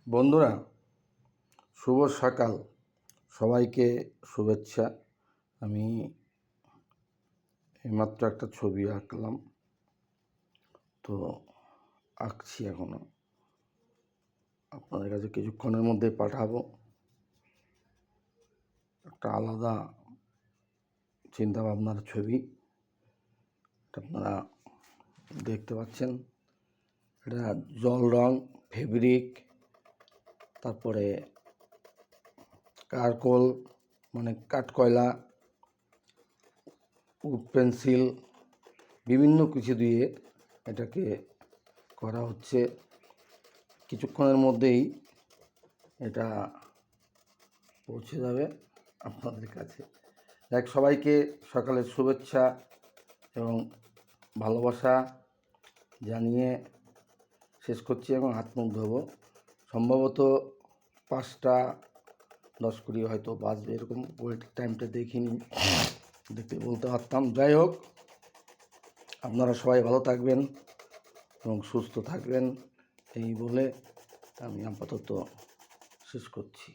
বন্ধুরা, শুভ সকাল। সবাইকে শুভেচ্ছা। আমি এইমাত্র একটা ছবি আঁকলাম, তো আঁকছি এখনো। আপনাদের কাছে কিছুক্ষণের মধ্যে পাঠাবো। একটা আলাদা চিন্তাভাবনার ছবি, আপনারা দেখতে পাচ্ছেন। এটা জল রং, ফেব্রিক, তারপরে কারকোল মানে কাঠকয়লা, উড পেন্সিল, বিভিন্ন কিছু দিয়ে এটাকে করা হচ্ছে। কিছুক্ষণের মধ্যেই এটা পৌঁছে যাবে আপনাদের কাছে। সবাইকে সকালের শুভেচ্ছা এবং ভালোবাসা জানিয়ে শেষ করছি এবং হাত মুখ ধোবো। সম্ভবত 5:10-20 হয়তো বাজবে, এরকম টাইমটা দেখিনি, দেখতে বলতে পারতাম। যাই হোক, আপনারা সবাই ভালো থাকবেন এবং সুস্থ থাকবেন, এই বলে আমি আপাতত শেষ করছি।